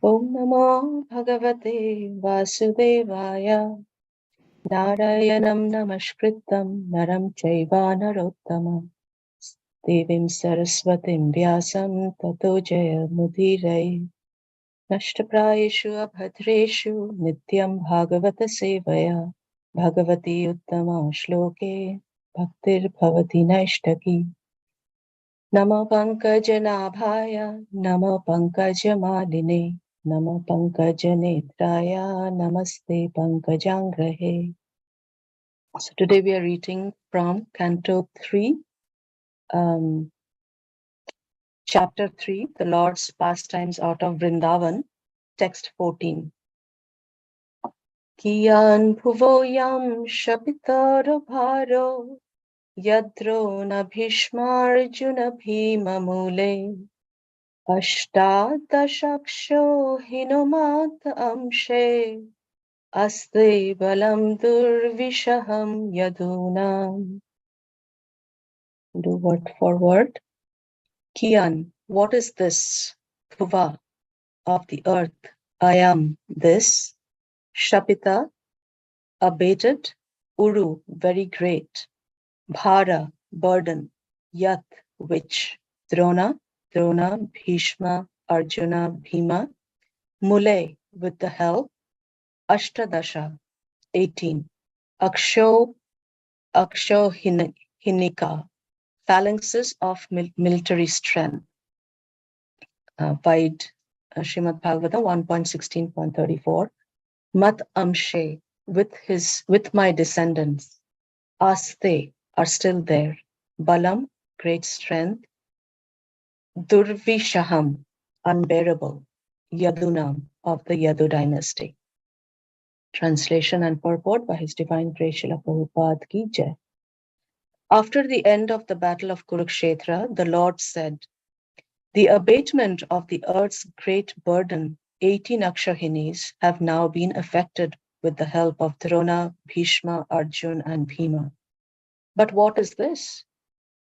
Om Namo Bhagavate Vasudevaya Narayanam Namaskritam Naram Chaiva Narottamam Devim Saraswatim Vyasam Tato Jaya Mudire Nashtaprayeshu Abhadreshu Nityam Bhagavata Sevaya Bhagavati Uttama Shloke Bhaktir Bhavati Naishtaki Namo Pankajanaabhaya Namo Pankajamaline Namo Pankajanetraya Namaste Pankajangrahe. So today we are reading from Canto 3, Chapter 3, The Lord's Pastimes out of Vrindavan, Text 14. Kiyan bhuvoyam shapitara bharo yadro na bhishmarjuna bhima mule Ashtadashaksho hinumat amshe aste balam durvishaham yadunam. Do word for word. Kiyan, what is this? Bhuva, of the earth. I am this. Shapita, abated. Uru, very great. Bhara, burden. Yat, which. Drona, Bhishma, Arjuna, Bhima. Mule, with the help. Ashtadasha, 18. Aksho Hinika, phalanxes of military strength. Vide Srimad Bhagavatam 1.16.34. Mat Amshe, with my descendants. Aste, are still there. Balam, great strength. Durvishaham, unbearable. Yadunam, of the Yadu dynasty. Translation and purport by His Divine Grace Srila Prabhupada Ki Jai. After the end of the battle of Kurukshetra, the Lord said, the abatement of the earth's great burden, 18 Akshahinis, have now been effected with the help of Drona, Bhishma, Arjun, and Bhima. But what is this?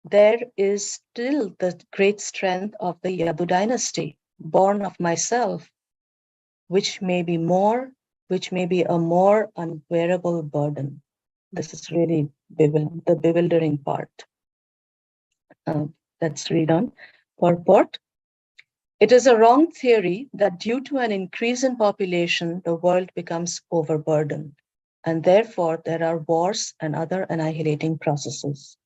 There is still the great strength of the Yadu dynasty, born of myself, which may be a more unbearable burden. This is really the bewildering part. Let's read on. Purport. It is a wrong theory that due to an increase in population, the world becomes overburdened, and therefore there are wars and other annihilating processes.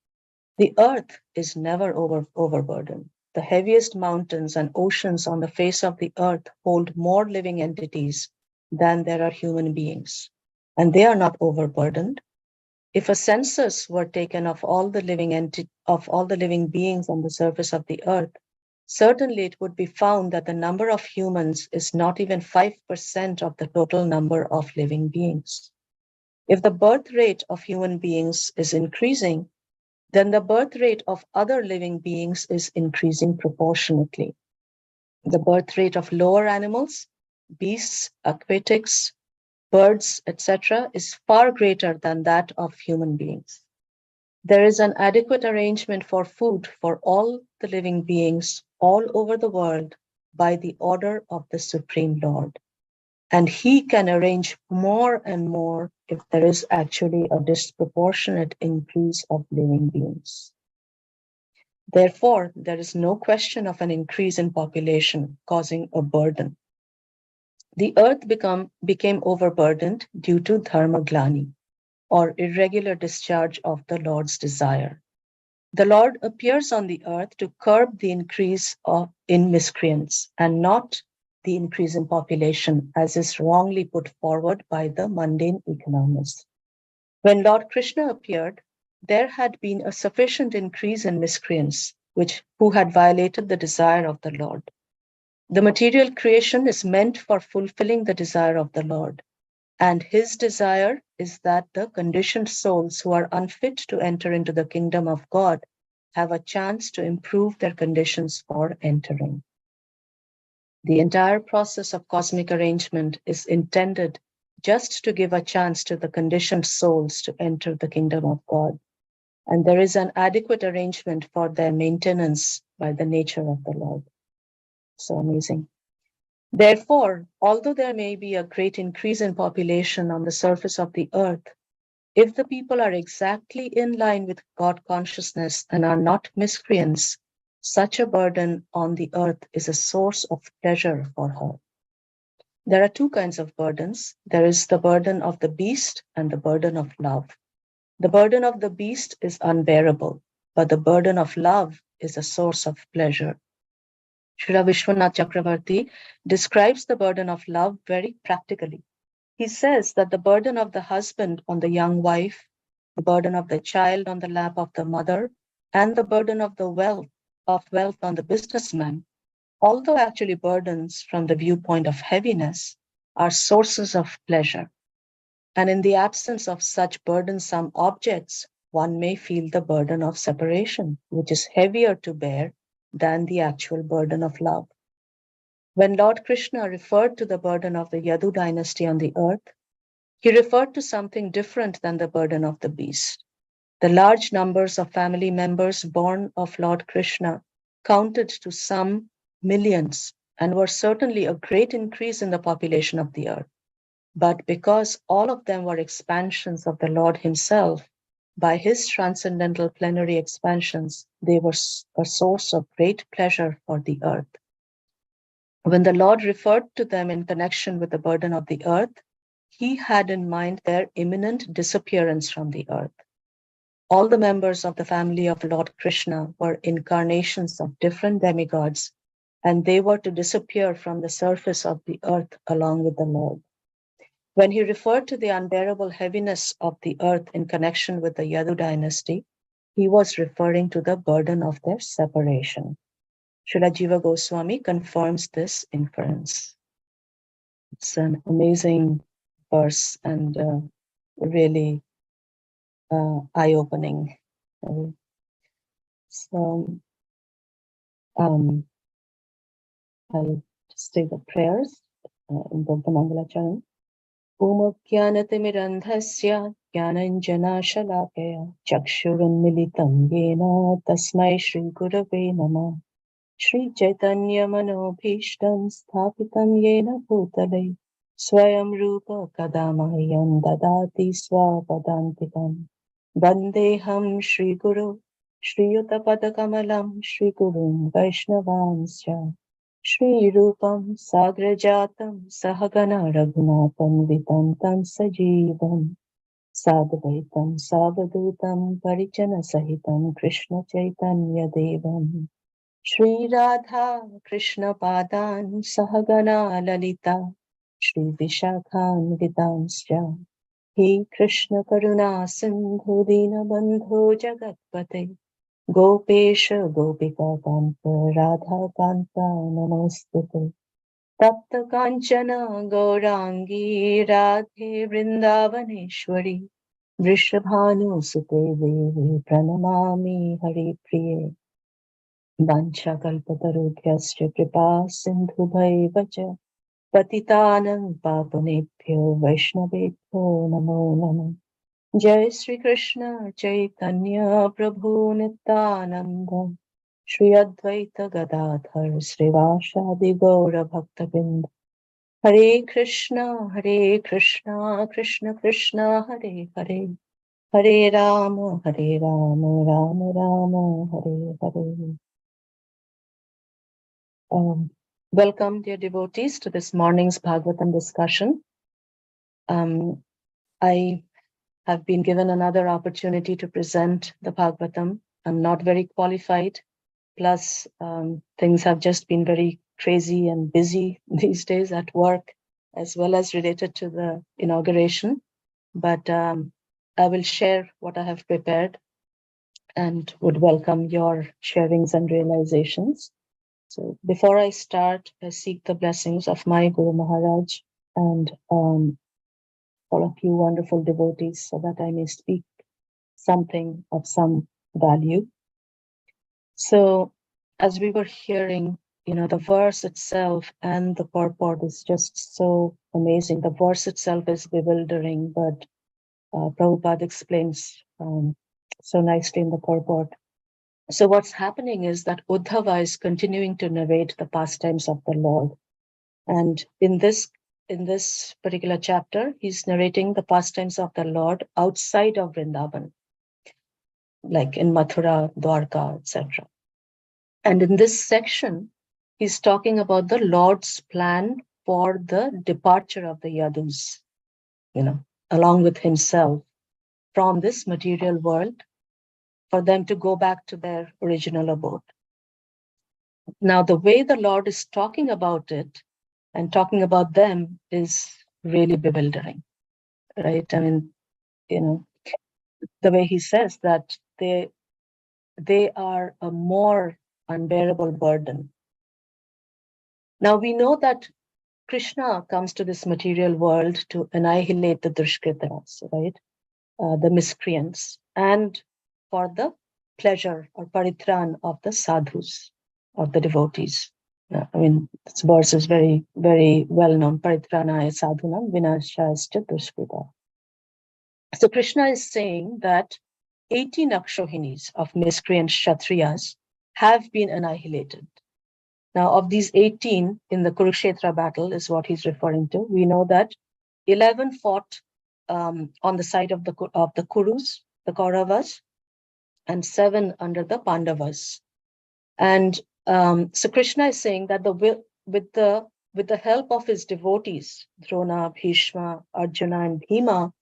The earth is never overburdened. The heaviest mountains and oceans on the face of the earth hold more living entities than there are human beings, and they are not overburdened. If a census were taken of all the living beings on the surface of the earth, certainly it would be found that the number of humans is not even 5% of the total number of living beings. If the birth rate of human beings is increasing, then the birth rate of other living beings is increasing proportionately. The birth rate of lower animals, beasts, aquatics, birds, etc., is far greater than that of human beings. There is an adequate arrangement for food for all the living beings all over the world by the order of the Supreme Lord. And He can arrange more and more if there is actually a disproportionate increase of living beings. Therefore, there is no question of an increase in population causing a burden. The earth became overburdened due to dharmaglani, or irregular discharge of the Lord's desire. The Lord appears on the earth to curb the increase in miscreants and not the increase in population, as is wrongly put forward by the mundane economists. When Lord Krishna appeared, there had been a sufficient increase in miscreants who had violated the desire of the Lord. The material creation is meant for fulfilling the desire of the Lord, and His desire is that the conditioned souls who are unfit to enter into the kingdom of God have a chance to improve their conditions for entering. The entire process of cosmic arrangement is intended just to give a chance to the conditioned souls to enter the kingdom of God, and there is an adequate arrangement for their maintenance by the nature of the Lord. So amazing. Therefore, although there may be a great increase in population on the surface of the earth, if the people are exactly in line with God consciousness and are not miscreants, such a burden on the earth is a source of pleasure for her. There are two kinds of burdens. There is the burden of the beast and the burden of love. The burden of the beast is unbearable, but the burden of love is a source of pleasure. Srila Vishwanath Chakravarti describes the burden of love very practically. He says that the burden of the husband on the young wife, the burden of the child on the lap of the mother, and the burden of the wealth on the businessman, although actually burdens from the viewpoint of heaviness, are sources of pleasure. And in the absence of such burdensome objects, one may feel the burden of separation, which is heavier to bear than the actual burden of love. When Lord Krishna referred to the burden of the Yadu dynasty on the earth, he referred to something different than the burden of the beast. The large numbers of family members born of Lord Krishna counted to some millions and were certainly a great increase in the population of the earth. But because all of them were expansions of the Lord himself, by his transcendental plenary expansions, they were a source of great pleasure for the earth. When the Lord referred to them in connection with the burden of the earth, he had in mind their imminent disappearance from the earth. All the members of the family of Lord Krishna were incarnations of different demigods, and they were to disappear from the surface of the earth along with the Lord. When he referred to the unbearable heaviness of the earth in connection with the Yadu dynasty, he was referring to the burden of their separation. Srila Jiva Goswami confirms this inference. It's an amazing verse and really eye-opening. So I'll just say the prayers in the Mangala Charan. Umukyanatimirandhasya Jnananjanashalakaya Chakshurunmilitam Yena Tasmai Shri Gurave Namah Shri Chaitanya Manobhishtam Sthapitam Yena Bhutale Swayam Rupa Kadamahyam Dadati Swapadantikam Vandeham Shri Guru Shri Yutapadakamalam Shri Gurun Vaishnavansya Shri Rupam Sagrajatam Sahagana Raghunatam Vitantam Sajivam Sadvaitam Savadutam Parichana Sahitam Krishna Chaitanya Devam Shri Radha Krishna Padan Sahagana Lalita Shri Vishakhan Vitamsya He Krishna Karuna Sindhu Dina Bandhu Jagatpate Gopesha Gopika Kanta Radha Kanta Namostute Tapta Kanchana Gaurangi Radhe Vrindavaneshwari Vrishabhanu Sute Devi Pranamami Hari Priye Vancha Kalpatarubhyascha Kripa Sindhu Bhaivacha Patitanam Papanebhyo Vaishnavebhyo Namo Namo Jai Sri Krishna Chaitanya Prabhu Nityananda Shri Advaita Gadadhar Srivasadi Gaura Bhaktabind Hare Krishna Krishna Krishna Hare Hare Hare Rama Rama Rama Hare Hare. Welcome, dear devotees, to this morning's Bhagavatam discussion. I have been given another opportunity to present the Bhagavatam. I'm not very qualified. Plus, things have just been very crazy and busy these days at work, as well as related to the inauguration. But I will share what I have prepared and would welcome your sharings and realizations. So before I start, I seek the blessings of my Guru Maharaj and all of you wonderful devotees so that I may speak something of some value. So as we were hearing, the verse itself and the purport is just so amazing. The verse itself is bewildering, but Prabhupada explains so nicely in the purport. So what's happening is that Uddhava is continuing to narrate the pastimes of the Lord. And in this particular chapter, he's narrating the pastimes of the Lord outside of Vrindavan, like in Mathura, Dwarka, etc. And in this section, he's talking about the Lord's plan for the departure of the Yadus, along with himself from this material world, for them to go back to their original abode. Now, the way the Lord is talking about it and talking about them is really bewildering, right? I mean, the way he says that they are a more unbearable burden. Now, we know that Krishna comes to this material world to annihilate the Dushkritas, right? The miscreants, and for the pleasure or paritran of the sadhus, of the devotees. I mean, this verse is very, very well known. Paritranaya sadhunam vinashayascha dushkrita. So Krishna is saying that 18 Akshohinis of miscreant Kshatriyas have been annihilated. Now, of these 18 in the Kurukshetra battle is what he's referring to. We know that 11 fought on the side of the Kurus, the Kauravas, and 7 under the Pandavas. And so Krishna is saying that with the help of his devotees, Drona, Bhishma, Arjuna, and Bhima,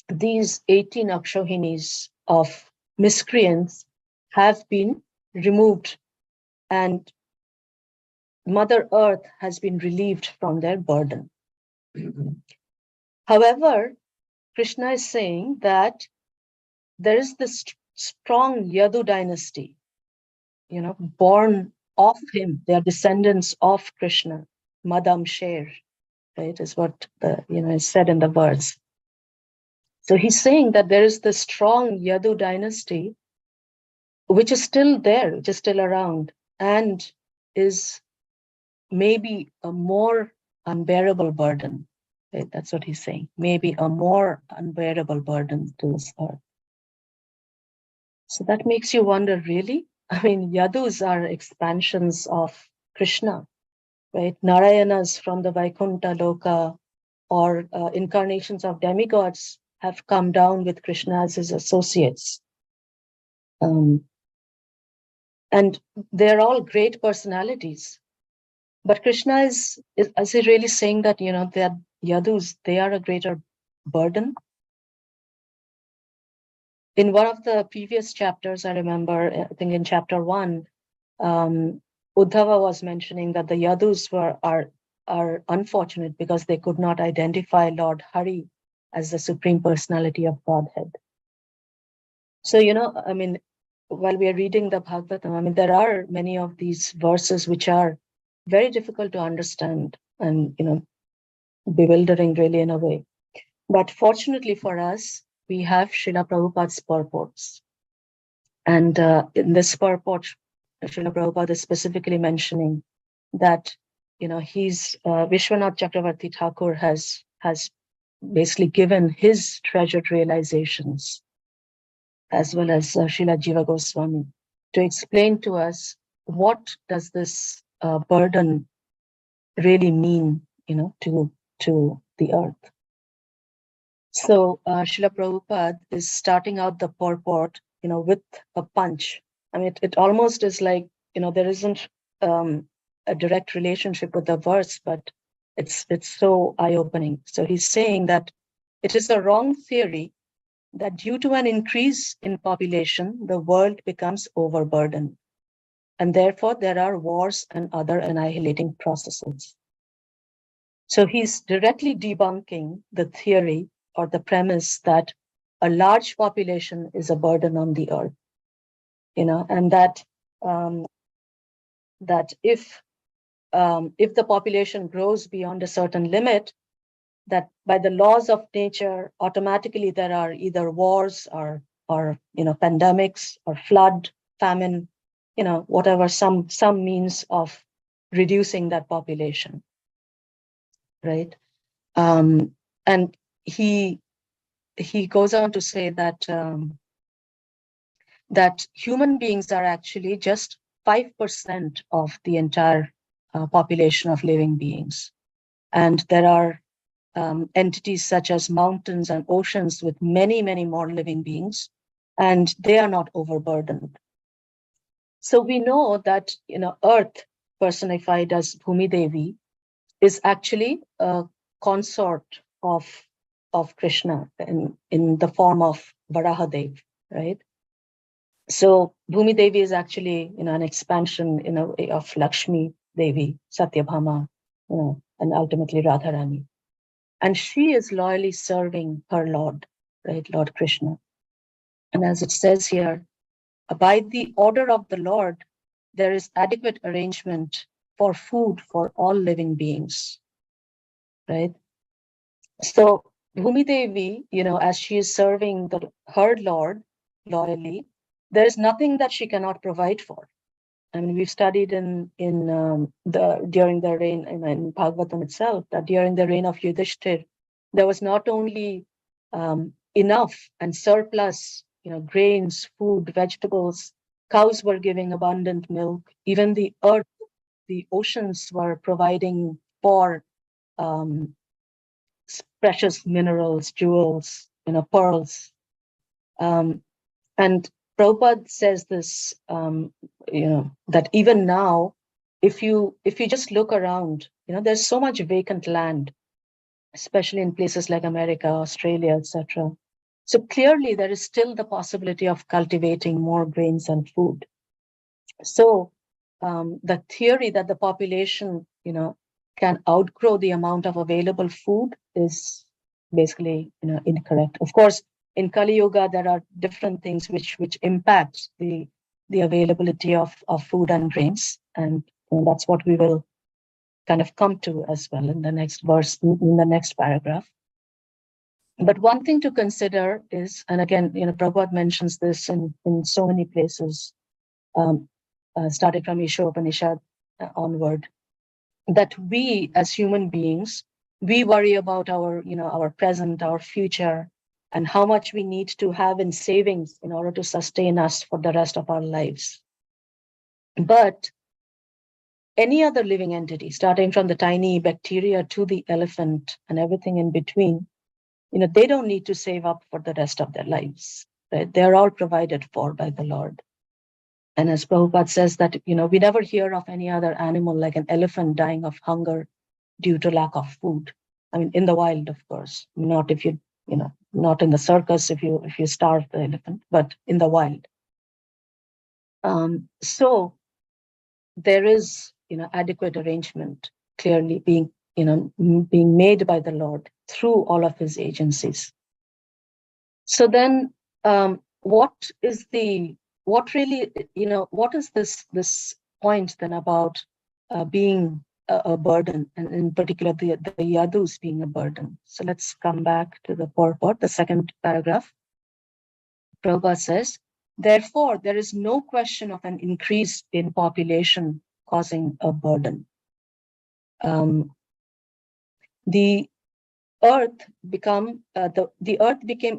these 18 Akshohinis of miscreants have been removed, and Mother Earth has been relieved from their burden. However, Krishna is saying that there is this strong Yadu dynasty, born of him. They are descendants of Krishna, Madam Sher, right, is what is said in the verse. So he's saying that there is this strong Yadu dynasty which is still there, which is still around, and is maybe a more unbearable burden. Right? That's what he's saying. Maybe a more unbearable burden to this earth. So that makes you wonder, really? I mean, Yadus are expansions of Krishna, right? Narayanas from the Vaikuntha Loka, or incarnations of demigods have come down with Krishna as his associates. And they're all great personalities. But Krishna is he really saying that, they're Yadus, they are a greater burden? In one of the previous chapters, I remember, I think in chapter 1, Uddhava was mentioning that the Yadus are unfortunate because they could not identify Lord Hari as the Supreme Personality of Godhead. So, I mean, while we are reading the Bhagavatam, I mean, there are many of these verses which are very difficult to understand and, bewildering really in a way. But fortunately for us, we have Srila Prabhupada's purports. And in this purport, Srila Prabhupada is specifically mentioning that, he's Vishwanath Chakravarti Thakur has basically given his treasured realizations, as well as Srila Jiva Goswami, to explain to us what does this burden really mean, to the earth. So Srila Prabhupada is starting out the purport, with a punch. I mean, it almost is like, there isn't a direct relationship with the verse, but it's so eye-opening. So he's saying that it is a wrong theory that due to an increase in population, the world becomes overburdened, and therefore there are wars and other annihilating processes. So he's directly debunking the theory or the premise that a large population is a burden on the earth, and that if the population grows beyond a certain limit, that by the laws of nature, automatically there are either wars or pandemics or flood, famine, whatever, some means of reducing that population, right? And he goes on to say that that human beings are actually just 5% of the entire population of living beings. And there are entities such as mountains and oceans with many, many more living beings, and they are not overburdened. So we know that, Earth, personified as Bhumi Devi, is actually a consort of Krishna in the form of Varahadev, right? So Bhumi Devi is actually, an expansion in a way of Lakshmi Devi, Satyabhama, and ultimately Radharani. And she is loyally serving her Lord, right, Lord Krishna. And as it says here, by the order of the Lord, there is adequate arrangement for food for all living beings, right? So Bhumi Devi, as she is serving her Lord loyally, there is nothing that she cannot provide for. I mean, we've studied during the reign in Bhagavatam itself that during the reign of Yudhishthir, there was not only enough and surplus, grains, food, vegetables. Cows were giving abundant milk. Even the earth, the oceans were providing for precious minerals, jewels, pearls. And Prabhupada says this, that even now, if you just look around, there's so much vacant land, especially in places like America, Australia, etc. So clearly, there is still the possibility of cultivating more grains and food. So the theory that the population, can outgrow the amount of available food is basically, incorrect. Of course, in Kali Yuga, there are different things which impact the availability of food and grains, and that's what we will kind of come to as well in the next verse, in the next paragraph. But one thing to consider is, and again, Prabhupada mentions this in so many places, starting from Ishopanishad onward, that we as human beings, we worry about our present, our future, and how much we need to have in savings in order to sustain us for the rest of our lives. But any other living entity, starting from the tiny bacteria to the elephant and everything in between, they don't need to save up for the rest of their lives. Right? They're all provided for by the Lord. And as Prabhupada says that, we never hear of any other animal like an elephant dying of hunger due to lack of food. I mean, in the wild, of course, not if not in the circus if you starve the elephant, but in the wild. So there is, adequate arrangement clearly being made by the Lord through all of his agencies. So then, what is this point then about being a burden, and in particular the yadus being a burden? So let's come back to the purport, the second paragraph. Prabhupada says, therefore, there is no question of an increase in population causing a burden. The earth became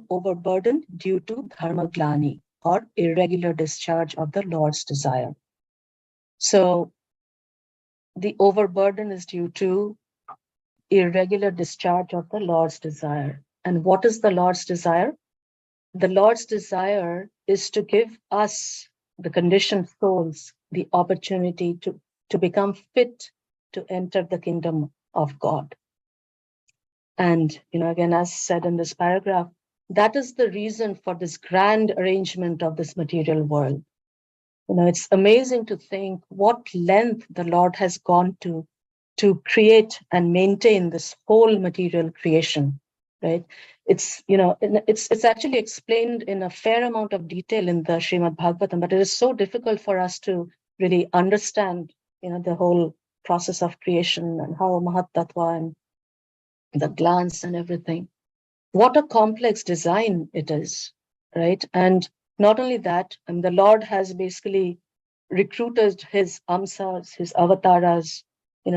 overburdened due to dharma glani, or irregular discharge of the Lord's desire. So the overburden is due to irregular discharge of the Lord's desire. And what is the Lord's desire? The Lord's desire is to give us, the conditioned souls, the opportunity to become fit to enter the kingdom of God. And, again, as said in this paragraph, that is the reason for this grand arrangement of this material world. It's amazing to think what length the Lord has gone to create and maintain this whole material creation, right? It's, it's actually explained in a fair amount of detail in the Srimad Bhagavatam, but it is so difficult for us to really understand, the whole process of creation and how Mahat Tattva and the glance and everything. What a complex design it is, right? And not only that, the Lord has basically recruited his amsas, his avataras,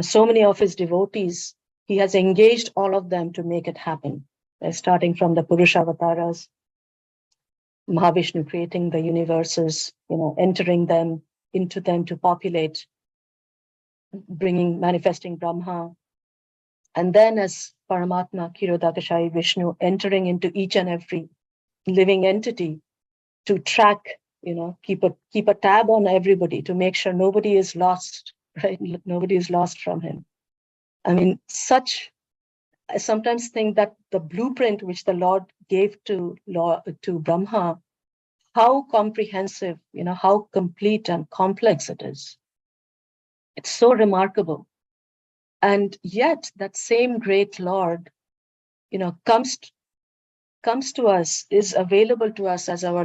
so many of his devotees. He has engaged all of them to make it happen, starting from the Purusha avataras, Mahavishnu creating the universes, entering them into them to populate. manifesting Brahma. And then as Paramatma, Kirodakashayi Vishnu, entering into each and every living entity to track, keep a tab on everybody to make sure nobody is lost, right? Nobody is lost from him. I mean, I sometimes think that the blueprint which the Lord gave to Brahma, how comprehensive, how complete and complex it is. It's so remarkable. And yet that same great Lord, comes to us, is available to us as our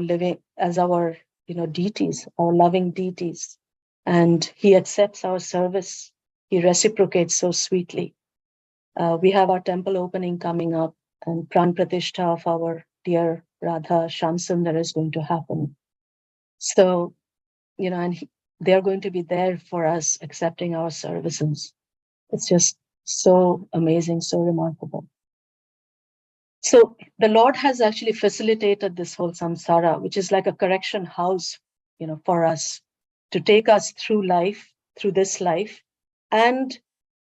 deities, our loving deities. And he accepts our service. He reciprocates so sweetly. We have our temple opening coming up, and Pran Pratishtha of our dear Radha Shamsundar is going to happen. So, and they're going to be there for us, accepting our services. It's just so amazing, so remarkable. So the Lord has actually facilitated this whole samsara, which is like a correction house, for us to take us through life, through this life, and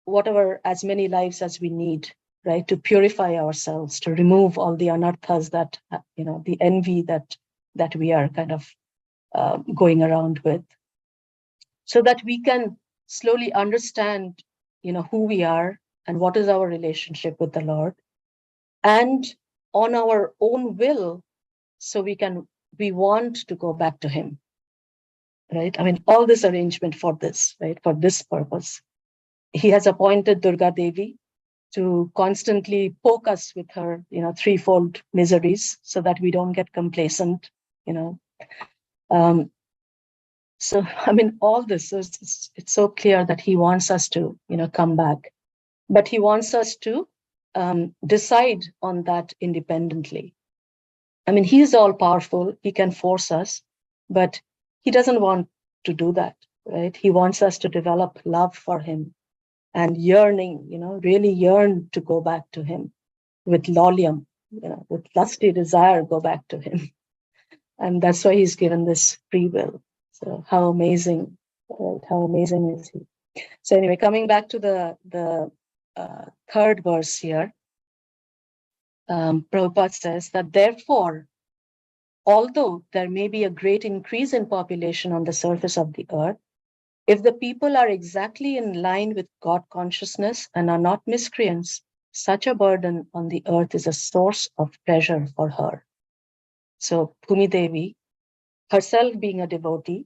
whatever, as many lives as we need, right? To purify ourselves, to remove all the anarthas that, the envy that we are kind of going around with, so that we can slowly understand, who we are and what is our relationship with the Lord, and on our own will, so we want to go back to him, right? I mean, all this arrangement for this, right? For this purpose. He has appointed Durga Devi to constantly poke us with her, threefold miseries, so that we don't get complacent, So, I mean, all this, it's so clear that he wants us to, come back. But he wants us to decide on that independently. I mean, he's all powerful. He can force us, but he doesn't want to do that, right? He wants us to develop love for him and yearning, really yearn to go back to him with lolium, with lusty desire, go back to him. And that's why he's given this free will. So how amazing, right? How amazing is he? So anyway, coming back to the third verse here, Prabhupada says that therefore, although there may be a great increase in population on the surface of the earth, if the people are exactly in line with God consciousness and are not miscreants, such a burden on the earth is a source of pleasure for her. So Bhumi Devi, herself being a devotee,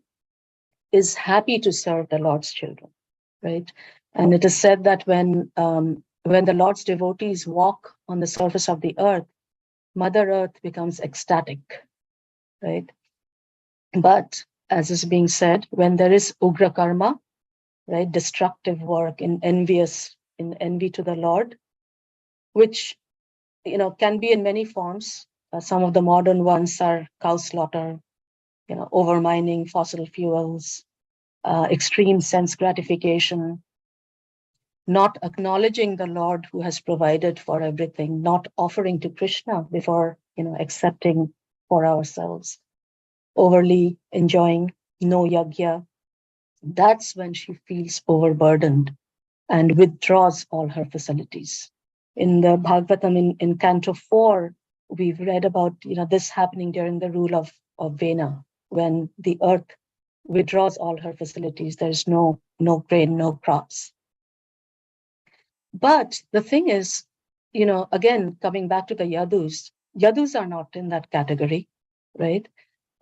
is happy to serve the Lord's children, right? And it is said that when the Lord's devotees walk on the surface of the earth, Mother Earth becomes ecstatic, right? But as is being said, when there is ugra karma, right, destructive work in envy to the Lord, which can be in many forms. Some of the modern ones are cow slaughter, overmining fossil fuels, extreme sense gratification, not acknowledging the Lord who has provided for everything, not offering to Krishna before accepting for ourselves, overly enjoying no yagya. That's when she feels overburdened and withdraws all her facilities. In the Bhagavatam, in Canto 4, we've read about this happening during the rule of Vena, when the earth withdraws all her facilities. There's no grain, no crops. But the thing is, again, coming back to the Yadus are not in that category, right?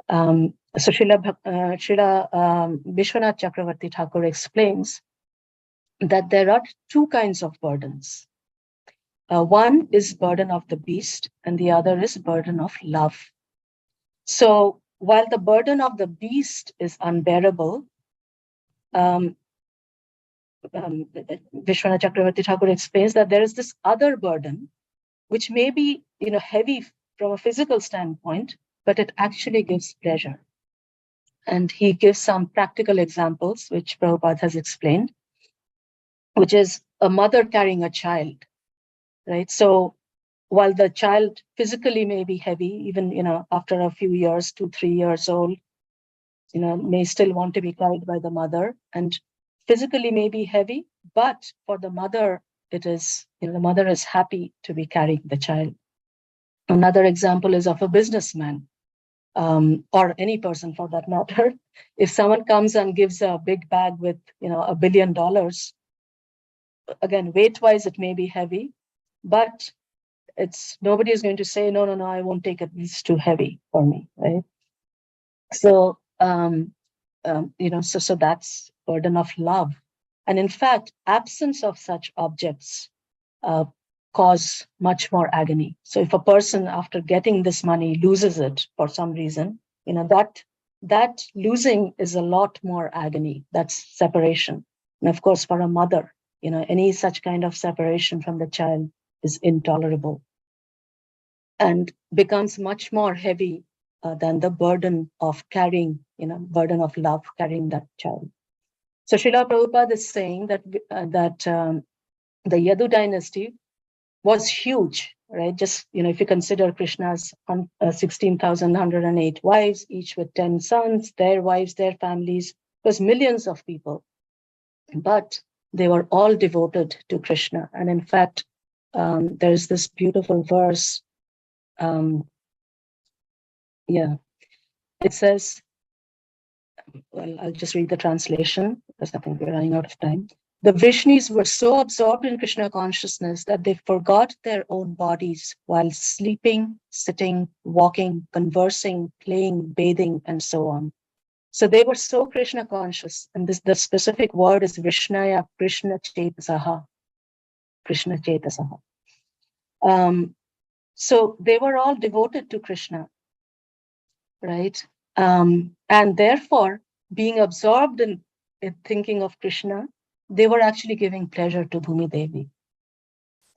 So Srila Vishwanath Chakravarti Thakur explains that there are two kinds of burdens. One is burden of the beast, and the other is burden of love. So while the burden of the beast is unbearable, Vishwanath Chakravarti Thakur explains that there is this other burden, which may be heavy from a physical standpoint, but it actually gives pleasure. And he gives some practical examples, which Prabhupada has explained, which is a mother carrying a child, right? So while the child physically may be heavy, even after a few years, 2-3 years old, may still want to be carried by the mother, and physically may be heavy, but for the mother, it is, the mother is happy to be carrying the child. Another example is of a businessman, or any person for that matter. If someone comes and gives a big bag with, $1 billion, again, weight-wise, it may be heavy, but nobody is going to say, no, I won't take it. It's too heavy for me, right? So, so that's burden of love. And in fact, absence of such objects cause much more agony. So if a person, after getting this money, loses it for some reason, that losing is a lot more agony. That's separation. And of course, for a mother, any such kind of separation from the child is intolerable and becomes much more heavy than the burden of carrying, burden of love, carrying that child. So Srila Prabhupada is saying that the Yadu dynasty was huge, right? Just, if you consider Krishna's 16,108 wives, each with 10 sons, their wives, their families, it was millions of people. But they were all devoted to Krishna. And in fact, there's this beautiful verse. It says, well, I'll just read the translation because I think we're running out of time. The Vrishnis were so absorbed in Krishna consciousness that they forgot their own bodies while sleeping, sitting, walking, conversing, playing, bathing, and so on. So they were so Krishna conscious, and the specific word is Vishnaya Krishna Chetasaha. Krishna Chetasaha. So they were all devoted to Krishna, right? And therefore, being absorbed in thinking of Krishna, they were actually giving pleasure to Bhumi Devi.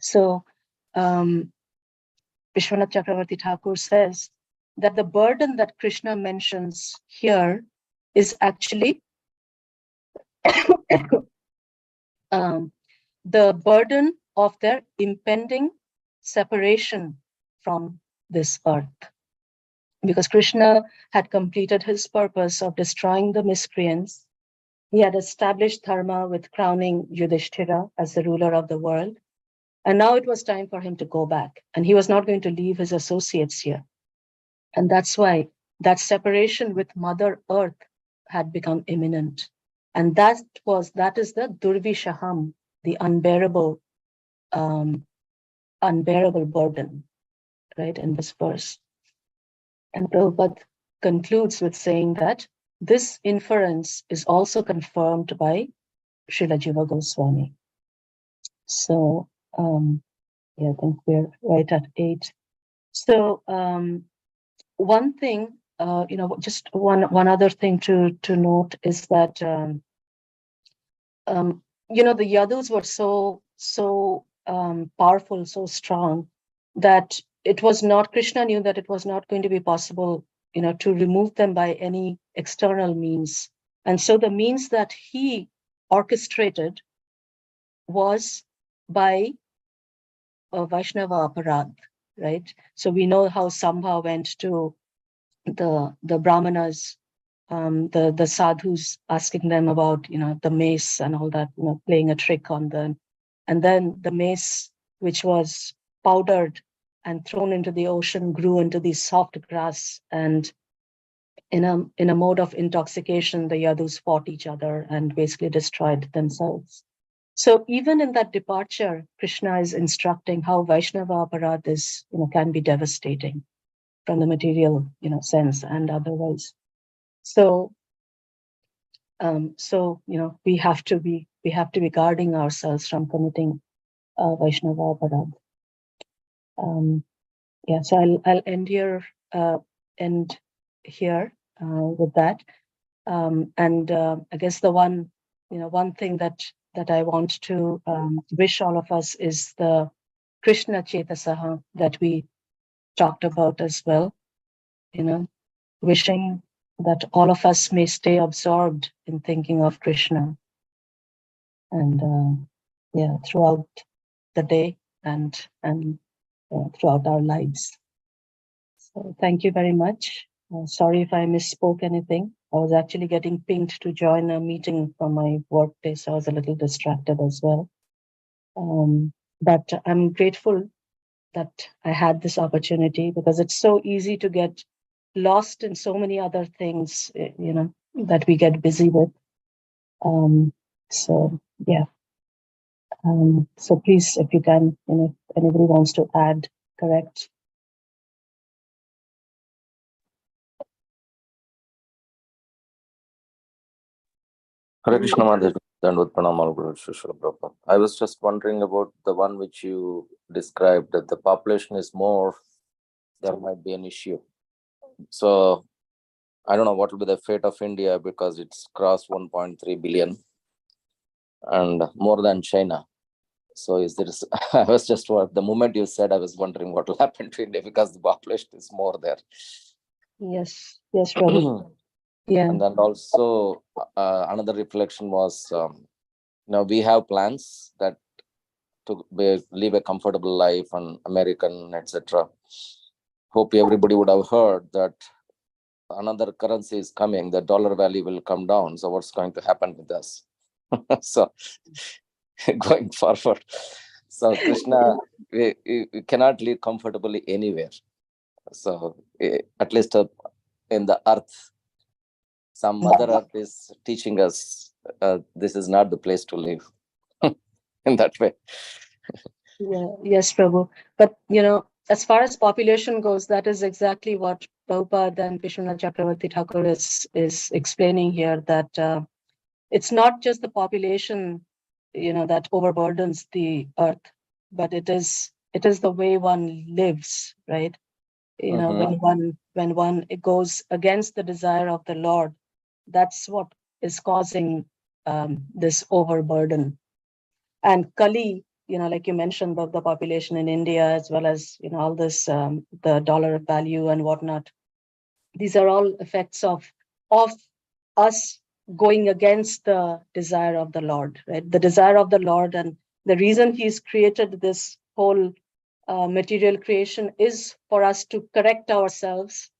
So Vishwanath Chakravarti Thakur says that the burden that Krishna mentions here is actually the burden of their impending separation from this earth. Because Krishna had completed his purpose of destroying the miscreants. He had established dharma with crowning Yudhishthira as the ruler of the world. And now it was time for him to go back. And he was not going to leave his associates here. And that's why that separation with Mother Earth had become imminent. And that is the Durvishaham, the unbearable burden, right, in this verse. And Prabhupada concludes with saying that this inference is also confirmed by Srila Jiva Goswami. So, I think we're right at 8. So, one thing, just one other thing to note is that, the Yadus were so powerful, so strong, that Krishna knew that it was not going to be possible, to remove them by any external means. And so the means that he orchestrated was by Vaishnava Aparad, right? So we know how Sambha went to the Brahmanas, the sadhus, asking them about, the mace and all that, playing a trick on them. And then the mace, which was powdered and thrown into the ocean, grew into the soft grass. And in a mode of intoxication, the Yadus fought each other and basically destroyed themselves. So even in that departure, Krishna is instructing how Vaishnava Aparad is, can be devastating from the material, sense and otherwise. So, we have to be guarding ourselves from committing Vaishnava Aparad. So I'll end here with that. And I guess the one thing that I want to wish all of us is the Krishna Chetasaha that we talked about as well. Wishing that all of us may stay absorbed in thinking of Krishna, and throughout the day and throughout our lives. So thank you very much. Sorry if I misspoke anything. I was actually getting pinged to join a meeting from my workplace. I was a little distracted as well. But I'm grateful that I had this opportunity, because it's so easy to get lost in so many other things, that we get busy with. So yeah. So please, if you can, if anybody wants to add, correct. Hare Krishna Mathaji. I was just wondering about the one which you described, that the population is more, there might be an issue. So I don't know what will be the fate of India, because it's crossed 1.3 billion and more than China. So is there, I was just, the moment you said, I was wondering what will happen to India, because the population is more there. Yes, Prabhu. Yeah. And then also another reflection was, we have plans that to live a comfortable life and American, etc. Hope everybody would have heard that another currency is coming, the dollar value will come down. So what's going to happen with us? So going forward, so Krishna, we cannot live comfortably anywhere. So at least in the earth, some Mother Earth is teaching us this is not the place to live in that way. Yeah. Yes, Prabhu. But as far as population goes, that is exactly what Prabhupada and Vishwanath Chakravarti Thakur is explaining here, that it's not just the population, that overburdens the earth, but it is the way one lives, right? When one it goes against the desire of the Lord, that's what is causing this overburden. And Kali, like you mentioned, the population in India, as well as all this, the dollar value and whatnot. These are all effects of us going against the desire of the Lord, right? The desire of the Lord, and the reason He's created this whole material creation is for us to correct ourselves,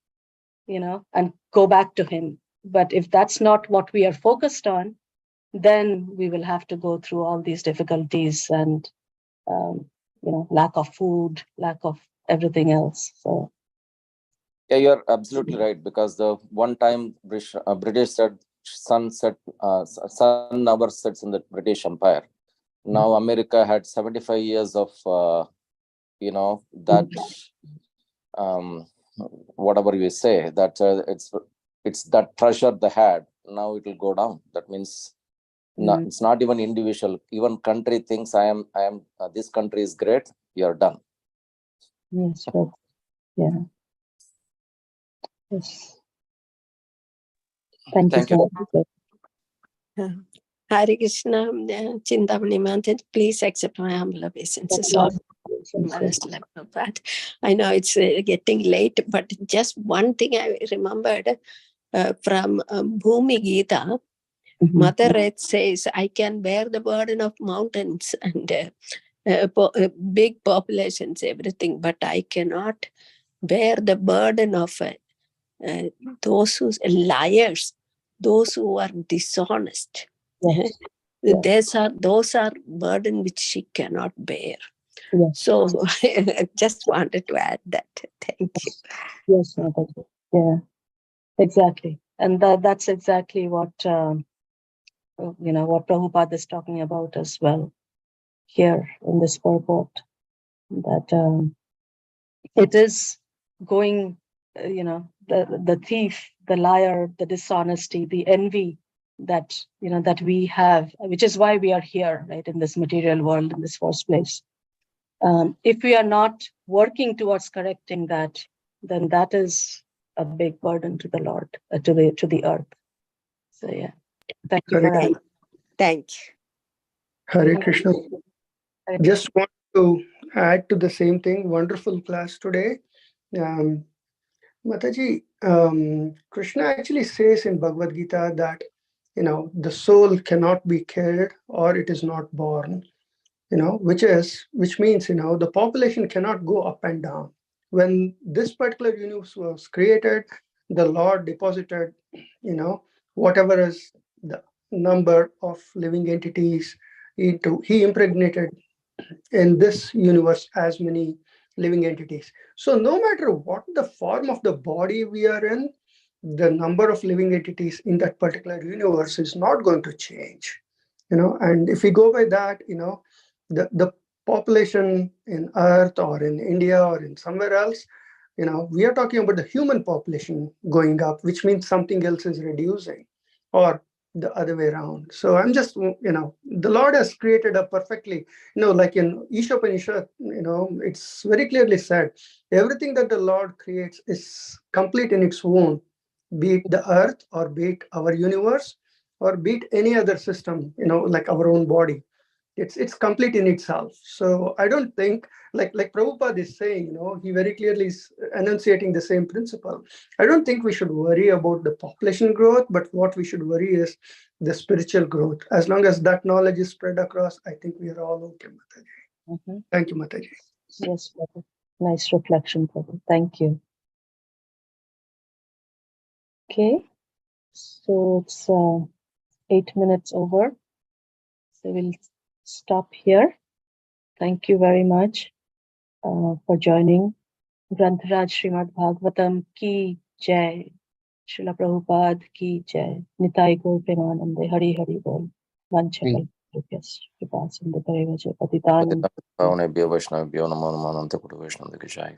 and go back to Him. But if that's not what we are focused on, then we will have to go through all these difficulties and lack of food, lack of everything else. So yeah, you're absolutely right, because the one time British said sun never sets in the British Empire. Now America had 75 years of that whatever you say, that it's that treasure they had. Now it will go down. That means it's not even individual. Even country thinks I am. This country is great. You're done. Yes, yeah. Yes. Thank you. Hare Krishna, Cintamani Mathaji, please accept my humble obeisances. I know it's getting late, but just one thing I remembered from Bhumi Gita. Mother Earth says, I can bear the burden of mountains and big populations, everything, but I cannot bear the burden of those who liars, those who are dishonest. Yes. Those are burden which she cannot bear. Yes. So I just wanted to add that. Thank you. Yes, yeah, exactly. And that's exactly what what Prabhupada is talking about as well here in this purport, that it is going, the thief, the liar, the dishonesty, the envy that that we have, which is why we are here, right, in this material world in this first place. If we are not working towards correcting that, then that is a big burden to the Lord, to the earth. So yeah, thank you for that. Thank you. Hare Krishna. Just want to add to the same thing. Wonderful class today. Mataji, Krishna actually says in Bhagavad Gita that, the soul cannot be killed or it is not born, which means, the population cannot go up and down. When this particular universe was created, the Lord deposited, whatever is the number of living entities he impregnated in this universe as many living entities. So no matter what the form of the body we are in, the number of living entities in that particular universe is not going to change. And if we go by that, the population in Earth or in India or in somewhere else, we are talking about the human population going up, which means something else is reducing, or the other way around. So I'm just, the Lord has created a perfectly, like in Ishopanishad, it's very clearly said, everything that the Lord creates is complete in its own, be it the earth or be it our universe or be it any other system, like our own body. It's complete in itself. So I don't think, like Prabhupada is saying, he very clearly is enunciating the same principle. I don't think we should worry about the population growth, but what we should worry is the spiritual growth. As long as that knowledge is spread across, I think we are all okay, Mataji. Thank you, Mataji. Yes, Prabhu. Nice reflection, Prabhu. Thank you. Okay, so it's 8 minutes over. So we'll stop here. Thank you very much for joining. Granthraj Srimad Bhagavatam ki jai. Srila Prabhupada ki jai. Nitai Gaur Premanande. Hari Hari Bol. Vanchakal. Kripa Sindhu Parevaja Patitanam. Bhavane Bhyo Vaishnava Bhyo Namo Namo Ananta Kuru Vaishnava Ki Jai.